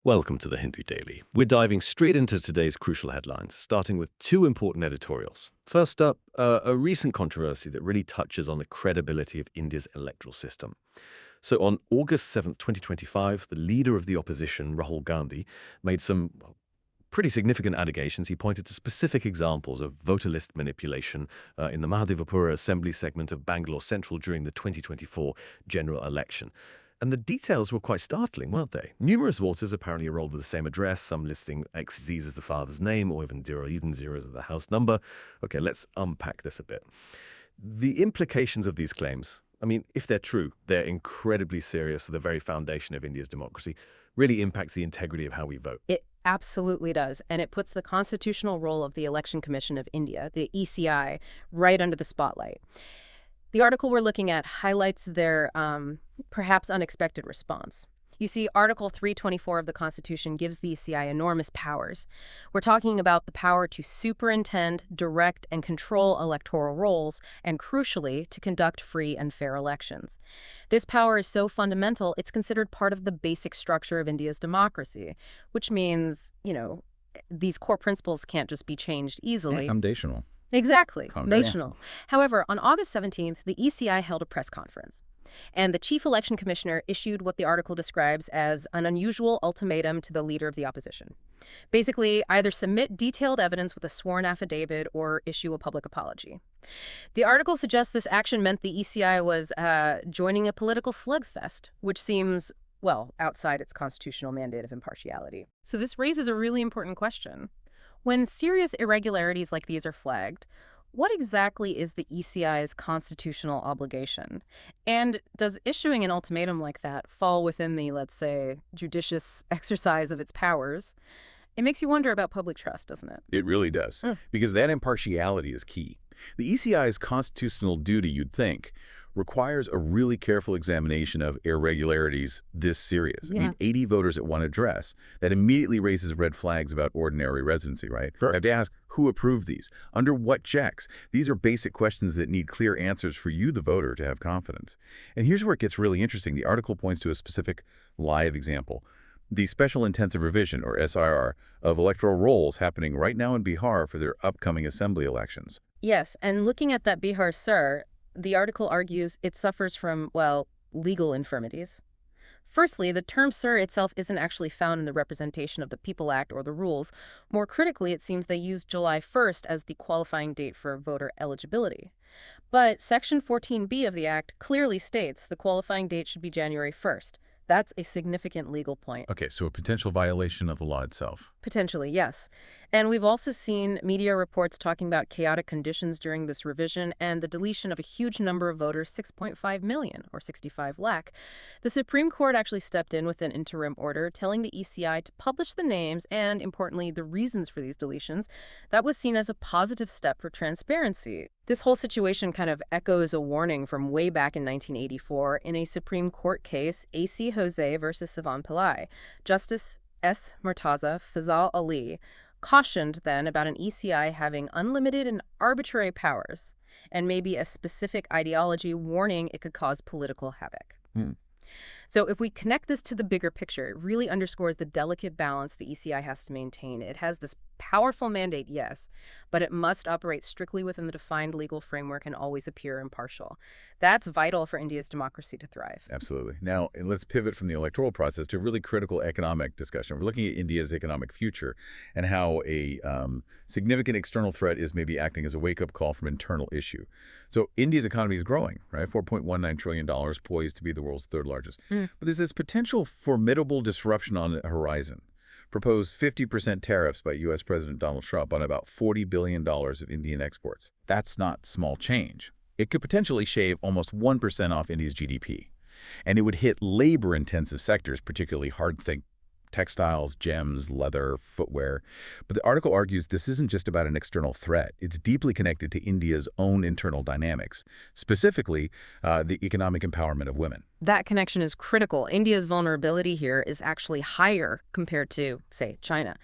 Welcome to the Hindu Daily. We're diving straight into today's crucial headlines, starting with two important editorials. First up, a recent controversy that really touches on the credibility of India's electoral system. So on August 7th, 2025, the leader of the opposition, Rahul Gandhi, made some pretty significant allegations. He pointed to specific examples of voter list manipulation in the Mahadevapura Assembly segment of Bangalore Central during the 2024 general election. And the details were quite startling, weren't they? Numerous voters apparently enrolled with the same address, some listing XZs as the father's name or even zeros as the house number. Okay, let's unpack this a bit. The implications of these claims, I mean, if they're true, they're incredibly serious to the very foundation of India's democracy, really impacts the integrity of how we vote. It absolutely does, and it puts the constitutional role of the Election Commission of India, the ECI, right under the spotlight. The article we're looking at highlights their perhaps unexpected response. You see, Article 324 of the Constitution gives the ECI enormous powers. We're talking about the power to superintend, direct, and control electoral rolls, and crucially, to conduct free and fair elections. This power is so fundamental, it's considered part of the basic structure of India's democracy, which means, these core principles can't just be changed easily. Foundational. Exactly, foundational. However, on August 17th, the ECI held a press conference, and the chief election commissioner issued what the article describes as an unusual ultimatum to the leader of the opposition. Basically, either submit detailed evidence with a sworn affidavit or issue a public apology. The article suggests this action meant the ECI was joining a political slugfest, which seems, well, outside its constitutional mandate of impartiality. So this raises a really important question. When serious irregularities like these are flagged, what exactly is the ECI's constitutional obligation? And does issuing an ultimatum like that fall within the, let's say, judicious exercise of its powers? It makes you wonder about public trust, doesn't it? It really does, because that impartiality is key. The ECI's constitutional duty, you'd think, requires a really careful examination of irregularities this serious. Yeah. I mean, 80 voters at one address. That immediately raises red flags about ordinary residency, right? Sure. You have to ask, who approved these? Under what checks? These are basic questions that need clear answers for you, the voter, to have confidence. And here's where it gets really interesting. The article points to a specific live example. The Special Intensive Revision, or SIR, of electoral rolls happening right now in Bihar for their upcoming assembly elections. Yes, and looking at that Bihar SIR, the article argues it suffers from, well, legal infirmities. Firstly, the term SIR itself isn't actually found in the Representation of the People Act or the rules. More critically, it seems they used July 1st as the qualifying date for voter eligibility. But Section 14B of the Act clearly states the qualifying date should be January 1st. That's a significant legal point. Okay, so a potential violation of the law itself. Potentially, yes. And we've also seen media reports talking about chaotic conditions during this revision and the deletion of a huge number of voters, 6.5 million, or 65 lakh. The Supreme Court actually stepped in with an interim order telling the ECI to publish the names and, importantly, the reasons for these deletions. That was seen as a positive step for transparency. This whole situation kind of echoes a warning from way back in 1984 in a Supreme Court case, A.C. Jose versus Savan Pillai. Justice S. Murtaza Fazal Ali cautioned then about an ECI having unlimited and arbitrary powers and maybe a specific ideology, warning it could cause political havoc. So if we connect this to the bigger picture, it really underscores the delicate balance the ECI has to maintain. It has this powerful mandate, yes, but it must operate strictly within the defined legal framework and always appear impartial. That's vital for India's democracy to thrive. Absolutely. Now, let's pivot from the electoral process to a really critical economic discussion. We're looking at India's economic future and how a significant external threat is maybe acting as a wake-up call from internal issue. So India's economy is growing, right? $4.19 trillion, poised to be the world's third largest. But there's this potential formidable disruption on the horizon. Proposed 50% tariffs by U.S. President Donald Trump on about $40 billion of Indian exports. That's not small change. It could potentially shave almost 1% off India's GDP. And it would hit labor-intensive sectors, particularly hard-think textiles, gems, leather, footwear. But the article argues this isn't just about an external threat. It's deeply connected to India's own internal dynamics, specifically the economic empowerment of women. That connection is critical. India's vulnerability here is actually higher compared to, say, China.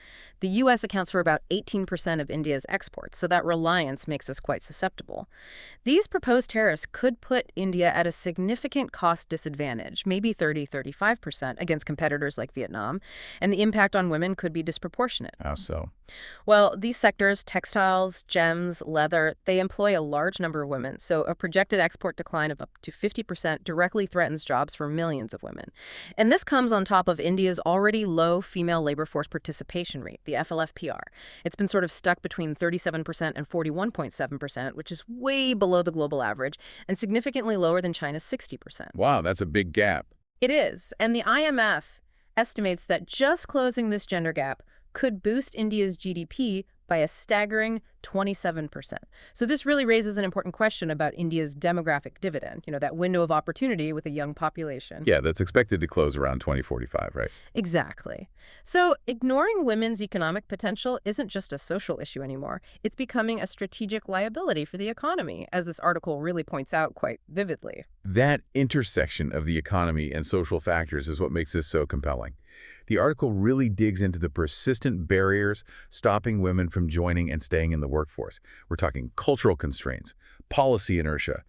The U.S. accounts for about 18% of India's exports, so that reliance makes us quite susceptible. These proposed tariffs could put India at a significant cost disadvantage, maybe 30–35% against competitors like Vietnam, and the impact on women could be disproportionate. How so? Well, these sectors, textiles, gems, leather, they employ a large number of women, so a projected export decline of up to 50% directly threatens jobs for millions of women. And this comes on top of India's already low female labor force participation rate, the FLFPR. It's been sort of stuck between 37% and 41.7%, which is way below the global average and significantly lower than China's 60%. Wow, that's a big gap. It is, and the IMF estimates that just closing this gender gap could boost India's GDP by a staggering 27%. So this really raises an important question about India's demographic dividend, that window of opportunity with a young population. Yeah, that's expected to close around 2045, right? Exactly. So ignoring women's economic potential isn't just a social issue anymore. It's becoming a strategic liability for the economy, as this article really points out quite vividly. That intersection of the economy and social factors is what makes this so compelling. The article really digs into the persistent barriers stopping women from joining and staying in the workforce. We're talking cultural constraints, policy inertia,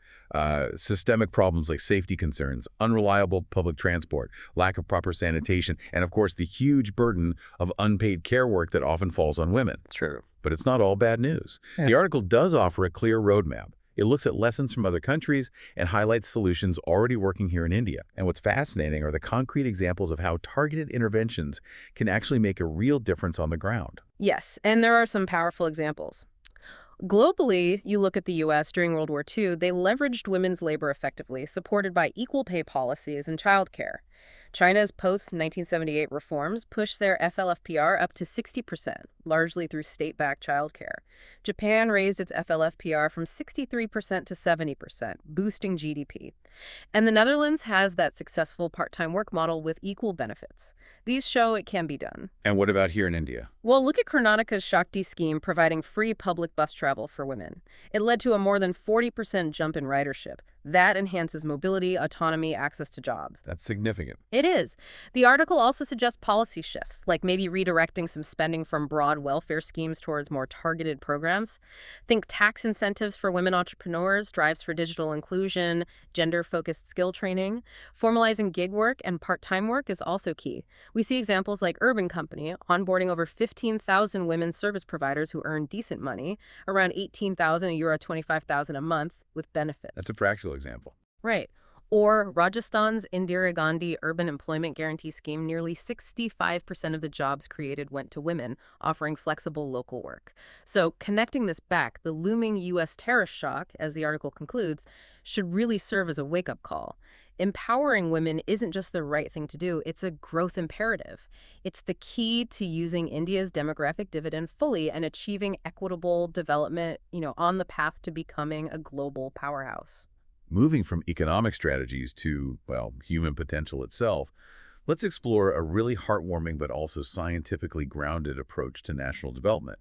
systemic problems like safety concerns, unreliable public transport, lack of proper sanitation, and of course the huge burden of unpaid care work that often falls on women. True. But it's not all bad news. Yeah. The article does offer a clear roadmap. It looks at lessons from other countries and highlights solutions already working here in India. And what's fascinating are the concrete examples of how targeted interventions can actually make a real difference on the ground. Yes, and there are some powerful examples. Globally, you look at the U.S. during World War II, they leveraged women's labor effectively, supported by equal pay policies and childcare. China's post-1978 reforms pushed their FLFPR up to 60%, largely through state-backed childcare. Japan raised its FLFPR from 63% to 70%, boosting GDP. And the Netherlands has that successful part-time work model with equal benefits. These show it can be done. And what about here in India? Well, look at Karnataka's Shakti scheme providing free public bus travel for women. It led to a more than 40% jump in ridership. That enhances mobility, autonomy, access to jobs. That's significant. It is. The article also suggests policy shifts, like maybe redirecting some spending from broad welfare schemes towards more targeted programs. Think tax incentives for women entrepreneurs, drives for digital inclusion, gender-focused skill training. Formalizing gig work and part-time work is also key. We see examples like Urban Company onboarding over 15,000 women service providers who earn decent money, around 18,000 euro, 25,000 a month, with benefits. That's a practical example. Right. Or Rajasthan's Indira Gandhi Urban Employment Guarantee Scheme, nearly 65% of the jobs created went to women, offering flexible local work. So connecting this back, the looming U.S. tariff shock, as the article concludes, should really serve as a wake-up call. Empowering women isn't just the right thing to do, it's a growth imperative. It's the key to using India's demographic dividend fully and achieving equitable development, on the path to becoming a global powerhouse. Moving from economic strategies to, human potential itself, let's explore a really heartwarming but also scientifically grounded approach to national development.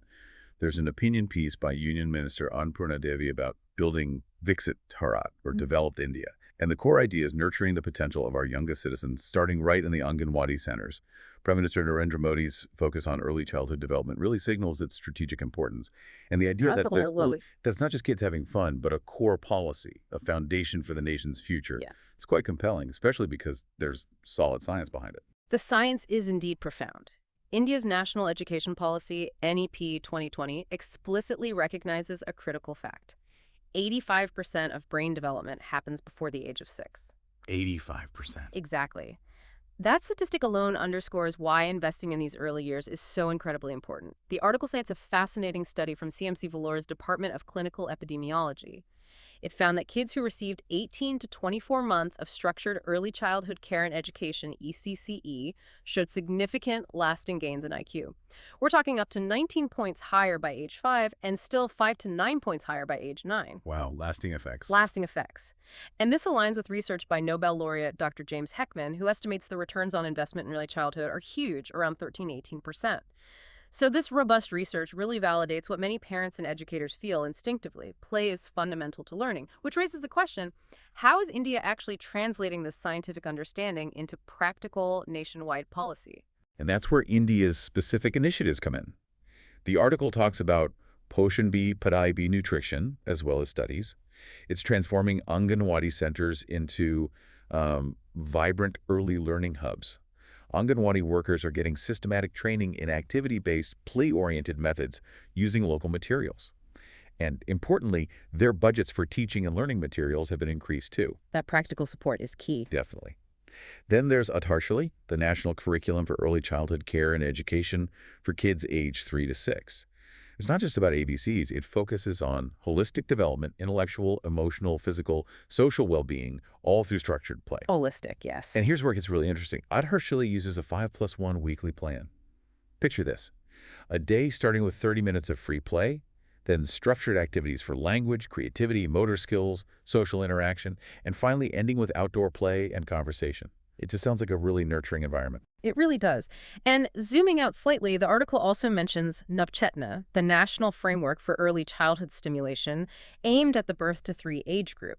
There's an opinion piece by Union Minister Annapurna Devi about building Viksit Bharat, or developed India. And the core idea is nurturing the potential of our youngest citizens, starting right in the Anganwadi centers. Prime Minister Narendra Modi's focus on early childhood development really signals its strategic importance. And the idea that it's not just kids having fun, but a core policy, a foundation for the nation's future. Yeah. It's quite compelling, especially because there's solid science behind it. The science is indeed profound. India's National Education Policy, NEP 2020, explicitly recognizes a critical fact. 85% of brain development happens before the age of 6. 85%. Exactly. That statistic alone underscores why investing in these early years is so incredibly important. The article cites a fascinating study from CMC Velour's Department of Clinical Epidemiology. It found that kids who received 18 to 24 months of structured early childhood care and education, ECCE, showed significant lasting gains in IQ. We're talking up to 19 points higher by age 5 and still 5 to 9 points higher by age 9. Wow, lasting effects. Lasting effects. And this aligns with research by Nobel laureate Dr. James Heckman, who estimates the returns on investment in early childhood are huge, around 13–18%. So this robust research really validates what many parents and educators feel instinctively. Play is fundamental to learning, which raises the question, how is India actually translating this scientific understanding into practical nationwide policy? And that's where India's specific initiatives come in. The article talks about Poshan Bhi, Padhai Bhi nutrition, as well as studies. It's transforming Anganwadi centers into vibrant early learning hubs. Anganwadi workers are getting systematic training in activity-based, play-oriented methods using local materials. And importantly, their budgets for teaching and learning materials have been increased too. That practical support is key. Definitely. Then there's Atarshali, the National Curriculum for Early Childhood Care and Education for kids aged 3 to 6. It's not just about ABCs. It focuses on holistic development, intellectual, emotional, physical, social well-being, all through structured play. Holistic, yes. And here's where it gets really interesting. Atarshali uses a 5+1 weekly plan. Picture this. A day starting with 30 minutes of free play, then structured activities for language, creativity, motor skills, social interaction, and finally ending with outdoor play and conversation. It just sounds like a really nurturing environment. It really does. And zooming out slightly, the article also mentions Navchetna, the national framework for early childhood stimulation aimed at the birth to 3 age group.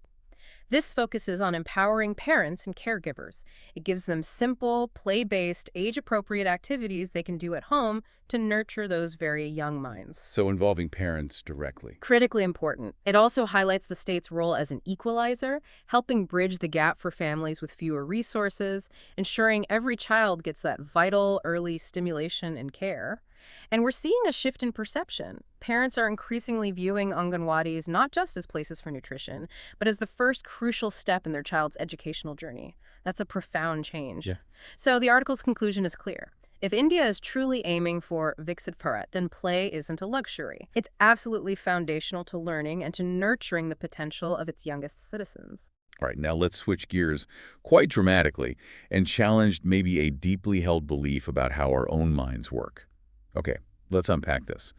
This focuses on empowering parents and caregivers. It gives them simple, play-based, age-appropriate activities they can do at home to nurture those very young minds. So involving parents directly. Critically important. It also highlights the state's role as an equalizer, helping bridge the gap for families with fewer resources, ensuring every child gets that vital early stimulation and care. And we're seeing a shift in perception. Parents are increasingly viewing Anganwadis not just as places for nutrition, but as the first crucial step in their child's educational journey. That's a profound change. Yeah. So the article's conclusion is clear. If India is truly aiming for Viksit Bharat, then play isn't a luxury. It's absolutely foundational to learning and to nurturing the potential of its youngest citizens. All right, now let's switch gears quite dramatically and challenge maybe a deeply held belief about how our own minds work. Okay, let's unpack this.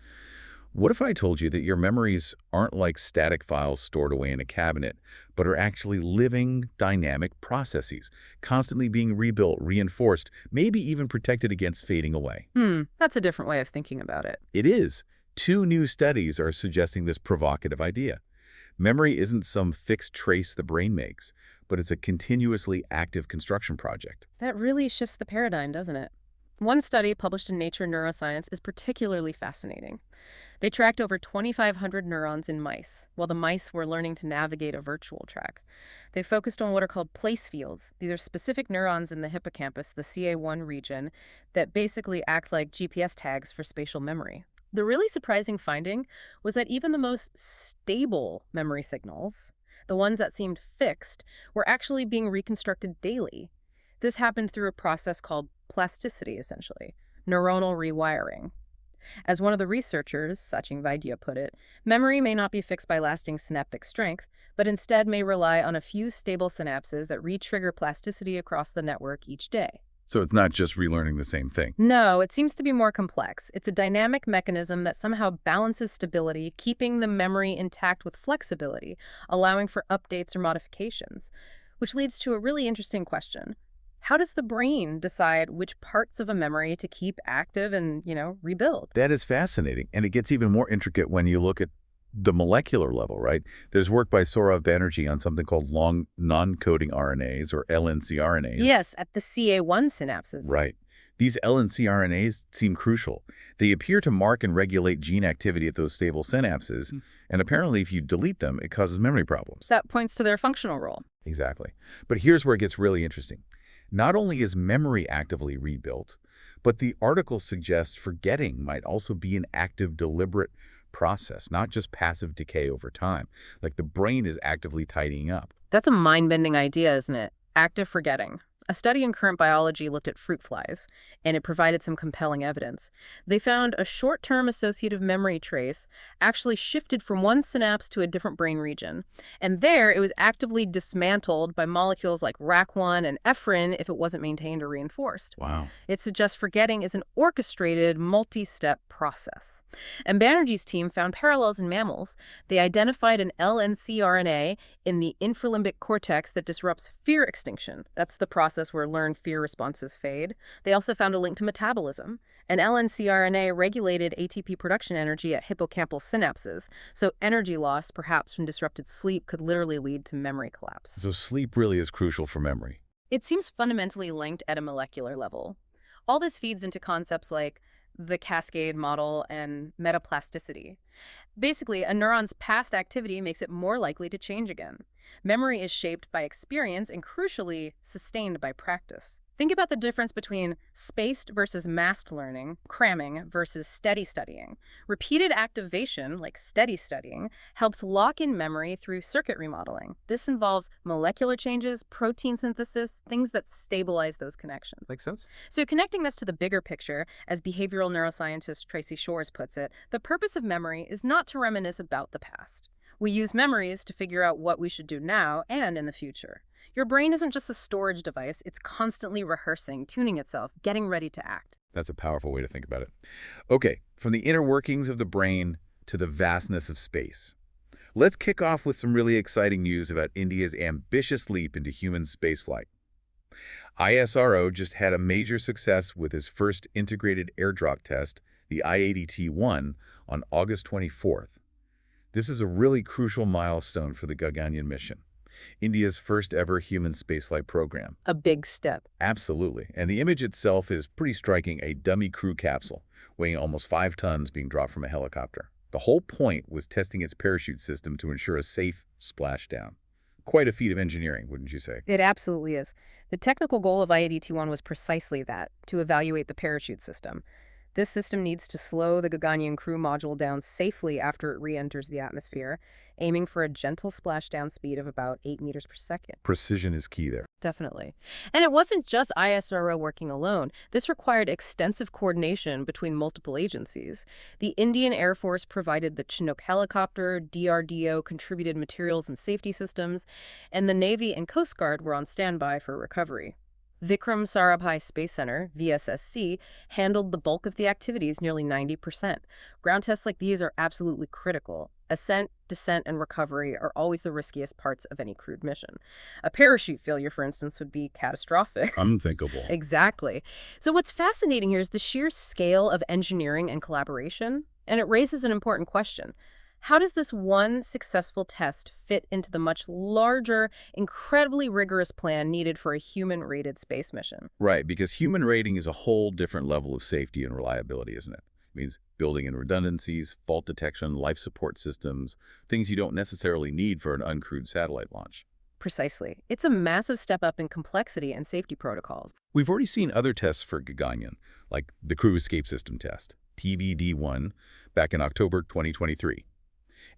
What if I told you that your memories aren't like static files stored away in a cabinet, but are actually living, dynamic processes, constantly being rebuilt, reinforced, maybe even protected against fading away? That's a different way of thinking about it. It is. 2 new studies are suggesting this provocative idea. Memory isn't some fixed trace the brain makes, but it's a continuously active construction project. That really shifts the paradigm, doesn't it? One study published in Nature Neuroscience is particularly fascinating. They tracked over 2,500 neurons in mice, while the mice were learning to navigate a virtual track. They focused on what are called place fields. These are specific neurons in the hippocampus, the CA1 region, that basically act like GPS tags for spatial memory. The really surprising finding was that even the most stable memory signals, the ones that seemed fixed, were actually being reconstructed daily. This happened through a process called plasticity, essentially, neuronal rewiring. As one of the researchers, Sachin Vaidya, put it, memory may not be fixed by lasting synaptic strength, but instead may rely on a few stable synapses that re-trigger plasticity across the network each day. So it's not just relearning the same thing. No, it seems to be more complex. It's a dynamic mechanism that somehow balances stability, keeping the memory intact with flexibility, allowing for updates or modifications. Which leads to a really interesting question. How does the brain decide which parts of a memory to keep active and, rebuild? That is fascinating. And it gets even more intricate when you look at the molecular level, right? There's work by Saurav Banerjee on something called long non-coding RNAs, or LNC-RNAs. Yes, at the CA1 synapses. Right. These LNC-RNAs seem crucial. They appear to mark and regulate gene activity at those stable synapses, and apparently if you delete them, it causes memory problems. That points to their functional role. Exactly. But here's where it gets really interesting. Not only is memory actively rebuilt, but the article suggests forgetting might also be an active, deliberate process, not just passive decay over time. Like the brain is actively tidying up. That's a mind-bending idea, isn't it? Active forgetting. A study in Current Biology looked at fruit flies, and it provided some compelling evidence. They found a short-term associative memory trace actually shifted from one synapse to a different brain region. And there, it was actively dismantled by molecules like RAC1 and ephrin if it wasn't maintained or reinforced. Wow. It suggests forgetting is an orchestrated, multi-step process. And Banerjee's team found parallels in mammals. They identified an LNC RNA in the infralimbic cortex that disrupts fear extinction. That's the process process where learned fear responses fade. They also found a link to metabolism. An LNCRNA regulated ATP production energy at hippocampal synapses, so energy loss, perhaps from disrupted sleep, could literally lead to memory collapse. So sleep really is crucial for memory. It seems fundamentally linked at a molecular level. All this feeds into concepts like the cascade model and metaplasticity. Basically, a neuron's past activity makes it more likely to change again. Memory is shaped by experience and, crucially, sustained by practice. Think about the difference between spaced versus massed learning, cramming versus steady studying. Repeated activation, like steady studying, helps lock in memory through circuit remodeling. This involves molecular changes, protein synthesis, things that stabilize those connections. Makes sense? So connecting this to the bigger picture, as behavioral neuroscientist Tracy Shores puts it, the purpose of memory is not to reminisce about the past. We use memories to figure out what we should do now and in the future. Your brain isn't just a storage device, it's constantly rehearsing, tuning itself, getting ready to act. That's a powerful way to think about it. Okay, from the inner workings of the brain to the vastness of space. Let's kick off with some really exciting news about India's ambitious leap into human spaceflight. ISRO just had a major success with its first integrated airdrop test, the I-80T-1, on August 24th. This is a really crucial milestone for the Gaganyaan mission, India's first ever human spaceflight program. A big step. Absolutely. And the image itself is pretty striking, a dummy crew capsule weighing almost 5 tons being dropped from a helicopter. The whole point was testing its parachute system to ensure a safe splashdown. Quite a feat of engineering, wouldn't you say? It absolutely is. The technical goal of I-80T-1 was precisely that, to evaluate the parachute system. This system needs to slow the Gaganyaan crew module down safely after it re-enters the atmosphere, aiming for a gentle splashdown speed of about 8 meters per second. Precision is key there. Definitely. And it wasn't just ISRO working alone. This required extensive coordination between multiple agencies. The Indian Air Force provided the Chinook helicopter, DRDO contributed materials and safety systems, and the Navy and Coast Guard were on standby for recovery. Vikram Sarabhai Space Center, VSSC, handled the bulk of the activities, nearly 90%. Ground tests like these are absolutely critical. Ascent, descent, and recovery are always the riskiest parts of any crewed mission. A parachute failure, for instance, would be catastrophic. Unthinkable. Exactly. So what's fascinating here is the sheer scale of engineering and collaboration, and it raises an important question. How does this one successful test fit into the much larger, incredibly rigorous plan needed for a human-rated space mission? Right, because human rating is a whole different level of safety and reliability, isn't it? It means building in redundancies, fault detection, life support systems, things you don't necessarily need for an uncrewed satellite launch. Precisely. It's a massive step up in complexity and safety protocols. We've already seen other tests for Gaganyaan, like the Crew Escape System test, TVD-1, back in October 2023.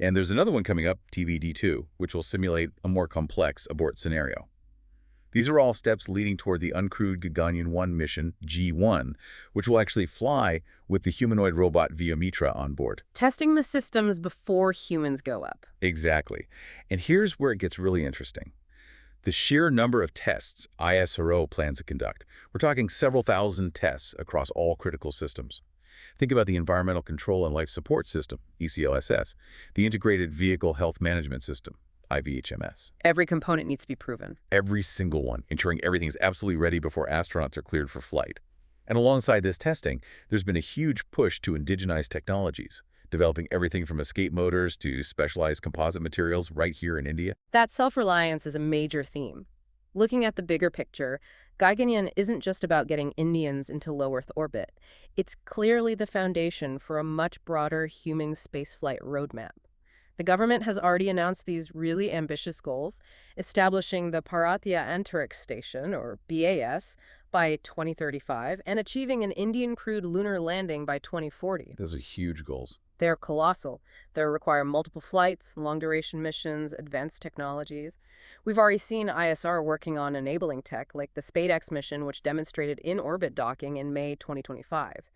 And there's another one coming up, TVD-2, which will simulate a more complex abort scenario. These are all steps leading toward the uncrewed Gaganyaan-1 mission, G1, which will actually fly with the humanoid robot Vyomitra on board. Testing the systems before humans go up. Exactly. And here's where it gets really interesting. The sheer number of tests ISRO plans to conduct. We're talking several thousand tests across all critical systems. Think about the Environmental Control and Life Support System, ECLSS, the Integrated Vehicle Health Management System, IVHMS. Every component needs to be proven. Every single one, ensuring everything is absolutely ready before astronauts are cleared for flight. And alongside this testing, there's been a huge push to indigenize technologies, developing everything from escape motors to specialized composite materials right here in India. That self-reliance is a major theme. Looking at the bigger picture, Gaganyaan isn't just about getting Indians into low Earth orbit. It's clearly the foundation for a much broader human spaceflight roadmap. The government has already announced these really ambitious goals, establishing the Bharatiya Antariksh Station, or BAS, by 2035 and achieving an Indian-crewed lunar landing by 2040. Those are huge goals. They're colossal. They require multiple flights, long-duration missions, advanced technologies. We've already seen ISR working on enabling tech, like the SpaceX mission, which demonstrated in-orbit docking in May 2025.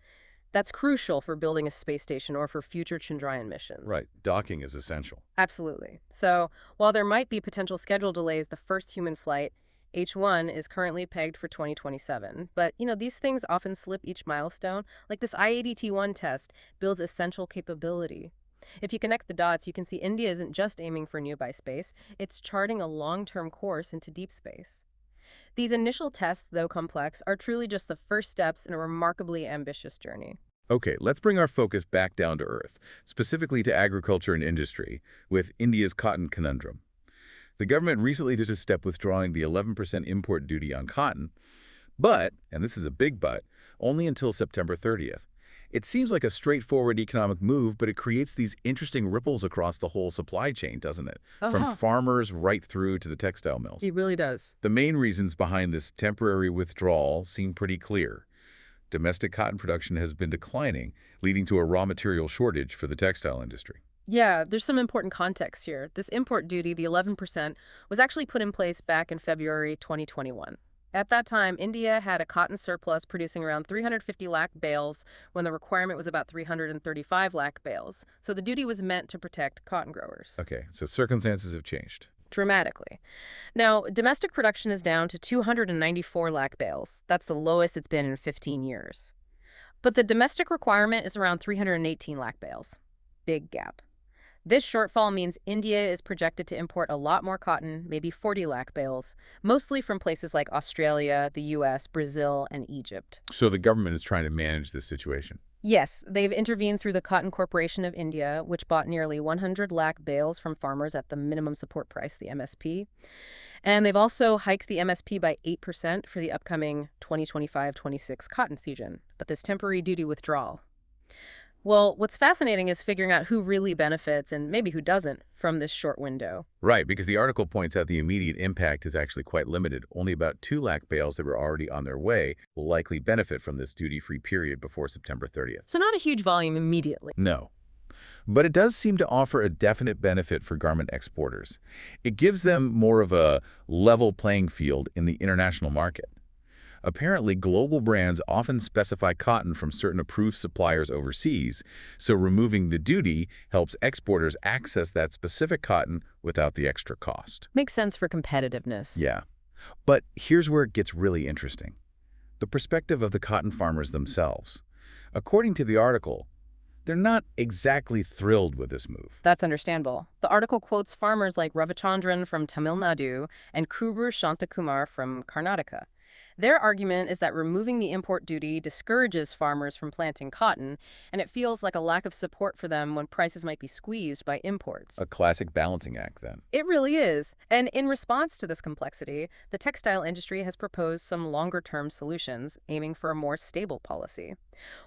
That's crucial for building a space station or for future Chandrayaan missions. Right. Docking is essential. Absolutely. So, while there might be potential schedule delays, the first human flight, H1, is currently pegged for 2027. But, these things often slip each milestone. Like this I-80T-1 test builds essential capability. If you connect the dots, you can see India isn't just aiming for nearby space, it's charting a long-term course into deep space. These initial tests, though complex, are truly just the first steps in a remarkably ambitious journey. Okay, let's bring our focus back down to earth, specifically to agriculture and industry, with India's cotton conundrum. The government recently took a step withdrawing the 11% import duty on cotton, but, and this is a big but, only until September 30th. It seems like a straightforward economic move, but it creates these interesting ripples across the whole supply chain, doesn't it? From farmers right through to the textile mills. It really does. The main reasons behind this temporary withdrawal seem pretty clear. Domestic cotton production has been declining, leading to a raw material shortage for the textile industry. Yeah, there's some important context here. This import duty, the 11%, was actually put in place back in February 2021. At that time, India had a cotton surplus producing around 350 lakh bales when the requirement was about 335 lakh bales. So the duty was meant to protect cotton growers. Okay, so circumstances have changed. Dramatically. Now, domestic production is down to 294 lakh bales. That's the lowest it's been in 15 years. But the domestic requirement is around 318 lakh bales. Big gap. This shortfall means India is projected to import a lot more cotton, maybe 40 lakh bales, mostly from places like Australia, the US, Brazil, and Egypt. So the government is trying to manage this situation. Yes, they've intervened through the Cotton Corporation of India, which bought nearly 100 lakh bales from farmers at the minimum support price, the MSP. And they've also hiked the MSP by 8% for the upcoming 2025-26 cotton season. But this temporary duty withdrawal. Well, what's fascinating is figuring out who really benefits and maybe who doesn't from this short window. Right, because the article points out the immediate impact is actually quite limited. Only about 2 lakh bales that were already on their way will likely benefit from this duty-free period before September 30th. So not a huge volume immediately. No. But it does seem to offer a definite benefit for garment exporters. It gives them more of a level playing field in the international market. Apparently, global brands often specify cotton from certain approved suppliers overseas, so removing the duty helps exporters access that specific cotton without the extra cost. Makes sense for competitiveness. Yeah. But here's where it gets really interesting. The perspective of the cotton farmers themselves. According to the article, they're not exactly thrilled with this move. That's understandable. The article quotes farmers like Ravichandran from Tamil Nadu and Kubru Shantakumar from Karnataka. Their argument is that removing the import duty discourages farmers from planting cotton, and it feels like a lack of support for them when prices might be squeezed by imports. A classic balancing act, then. It really is. And in response to this complexity, the textile industry has proposed some longer-term solutions, aiming for a more stable policy.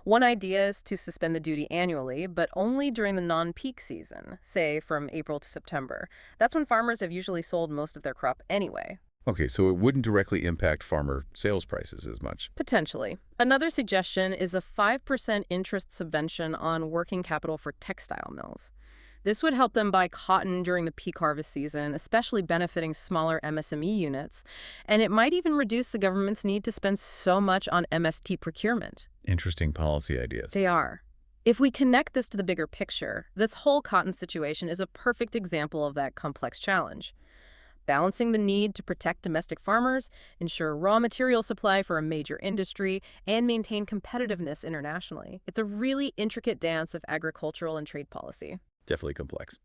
One idea is to suspend the duty annually, but only during the non-peak season, say from April to September. That's when farmers have usually sold most of their crop anyway. Okay, so it wouldn't directly impact farmer sales prices as much. Potentially. Another suggestion is a 5% interest subvention on working capital for textile mills. This would help them buy cotton during the peak harvest season, especially benefiting smaller MSME units, and it might even reduce the government's need to spend so much on MST procurement. Interesting policy ideas. They are. If we connect this to the bigger picture, this whole cotton situation is a perfect example of that complex challenge. Balancing the need to protect domestic farmers, ensure raw material supply for a major industry, and maintain competitiveness internationally. It's a really intricate dance of agricultural and trade policy. Definitely complex.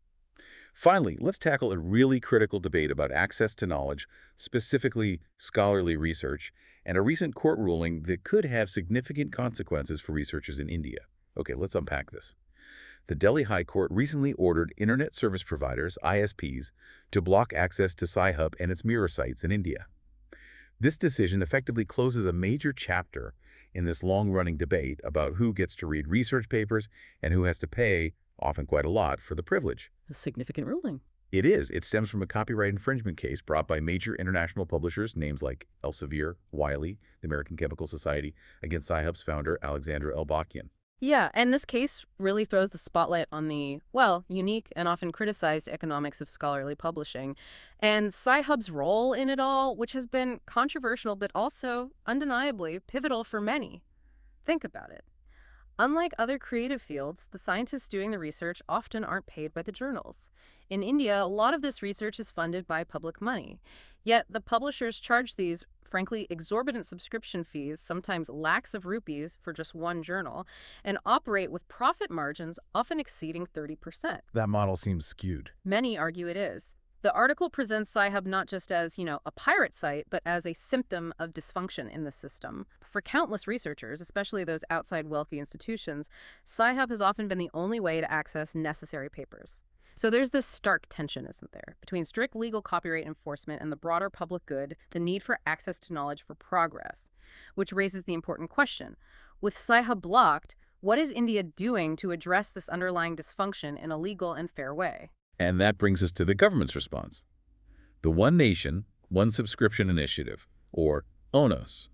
Finally, let's tackle a really critical debate about access to knowledge, specifically scholarly research, and a recent court ruling that could have significant consequences for researchers in India. Okay, let's unpack this. The Delhi High Court recently ordered Internet Service Providers, ISPs, to block access to Sci-Hub and its mirror sites in India. This decision effectively closes a major chapter in this long-running debate about who gets to read research papers and who has to pay, often quite a lot, for the privilege. A significant ruling. It is. It stems from a copyright infringement case brought by major international publishers, names like Elsevier, Wiley, the American Chemical Society, against Sci-Hub's founder, Alexandra Elbakian. Yeah, and this case really throws the spotlight on the, well, unique and often criticized economics of scholarly publishing, and Sci-Hub's role in it all, which has been controversial but also undeniably pivotal for many. Think about it. Unlike other creative fields, the scientists doing the research often aren't paid by the journals. In India, a lot of this research is funded by public money. Yet the publishers charge these, frankly, exorbitant subscription fees, sometimes lakhs of rupees for just one journal, and operate with profit margins often exceeding 30%. That model seems skewed. Many argue it is. The article presents Sci-Hub not just as, a pirate site, but as a symptom of dysfunction in the system. For countless researchers, especially those outside wealthy institutions, Sci-Hub has often been the only way to access necessary papers. So there's this stark tension, isn't there, between strict legal copyright enforcement and the broader public good, the need for access to knowledge for progress, which raises the important question. With Sci-Hub blocked, what is India doing to address this underlying dysfunction in a legal and fair way? And that brings us to the government's response. The One Nation, One Subscription Initiative, or ONOS.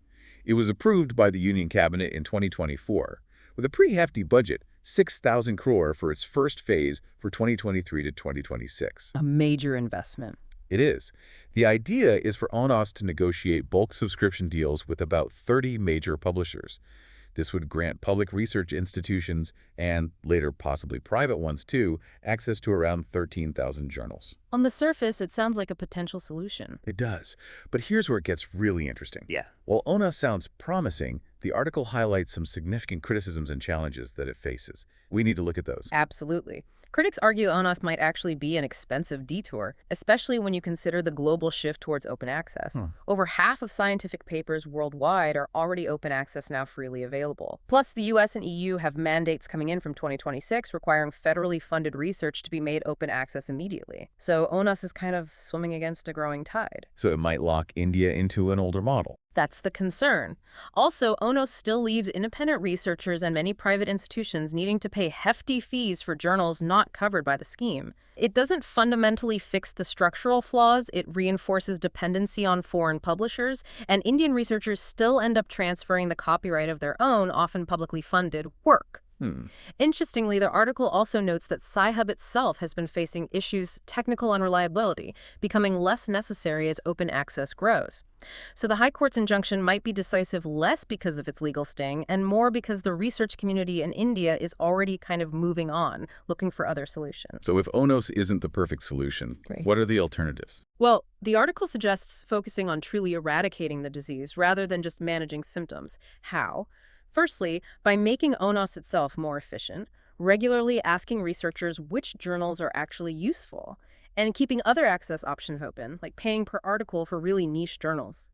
It was approved by the Union Cabinet in 2024, with a pretty hefty budget, 6,000 crore for its first phase for 2023 to 2026. A major investment. It is. The idea is for ONOS to negotiate bulk subscription deals with about 30 major publishers. This would grant public research institutions, and later possibly private ones too, access to around 13,000 journals. On the surface, it sounds like a potential solution. It does. But here's where it gets really interesting. Yeah. While ONOS sounds promising, the article highlights some significant criticisms and challenges that it faces. We need to look at those. Absolutely. Critics argue ONOS might actually be an expensive detour, especially when you consider the global shift towards open access. Over half of scientific papers worldwide are already open access now, freely available. Plus, the US and EU have mandates coming in from 2026 requiring federally funded research to be made open access immediately. So ONOS is kind of swimming against a growing tide. So it might lock India into an older model. That's the concern. Also, ONOS still leaves independent researchers and many private institutions needing to pay hefty fees for journals not covered by the scheme. It doesn't fundamentally fix the structural flaws, it reinforces dependency on foreign publishers, and Indian researchers still end up transferring the copyright of their own, often publicly funded, work. Interestingly, the article also notes that Sci-Hub itself has been facing issues technical unreliability, becoming less necessary as open access grows. So the High Court's injunction might be decisive less because of its legal sting and more because the research community in India is already kind of moving on, looking for other solutions. So if ONOS isn't the perfect solution, what are the alternatives? Well, the article suggests focusing on truly eradicating the disease rather than just managing symptoms. How? Firstly, by making ONOS itself more efficient, regularly asking researchers which journals are actually useful, and keeping other access options open, like paying per article for really niche journals.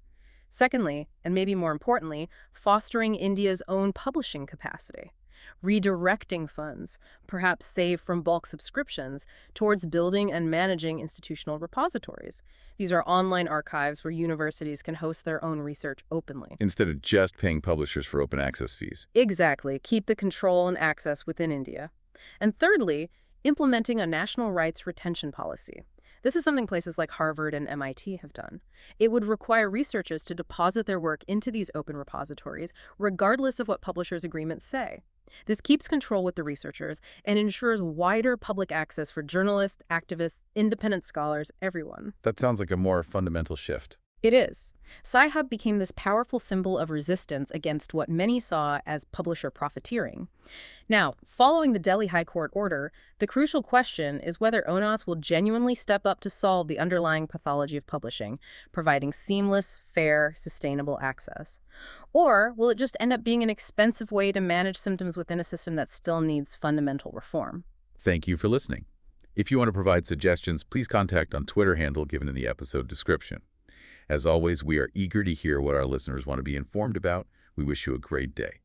Secondly, and maybe more importantly, fostering India's own publishing capacity, redirecting funds, perhaps saved from bulk subscriptions, towards building and managing institutional repositories. These are online archives where universities can host their own research openly. Instead of just paying publishers for open access fees. Exactly. Keep the control and access within India. And thirdly, implementing a national rights retention policy. This is something places like Harvard and MIT have done. It would require researchers to deposit their work into these open repositories, regardless of what publishers' agreements say. This keeps control with the researchers and ensures wider public access for journalists, activists, independent scholars, everyone. That sounds like a more fundamental shift. It is. Sci-Hub became this powerful symbol of resistance against what many saw as publisher profiteering. Now, following the Delhi High Court order, the crucial question is whether ONOS will genuinely step up to solve the underlying pathology of publishing, providing seamless, fair, sustainable access. Or will it just end up being an expensive way to manage symptoms within a system that still needs fundamental reform? Thank you for listening. If you want to provide suggestions, please contact on Twitter handle given in the episode description. As always, we are eager to hear what our listeners want to be informed about. We wish you a great day.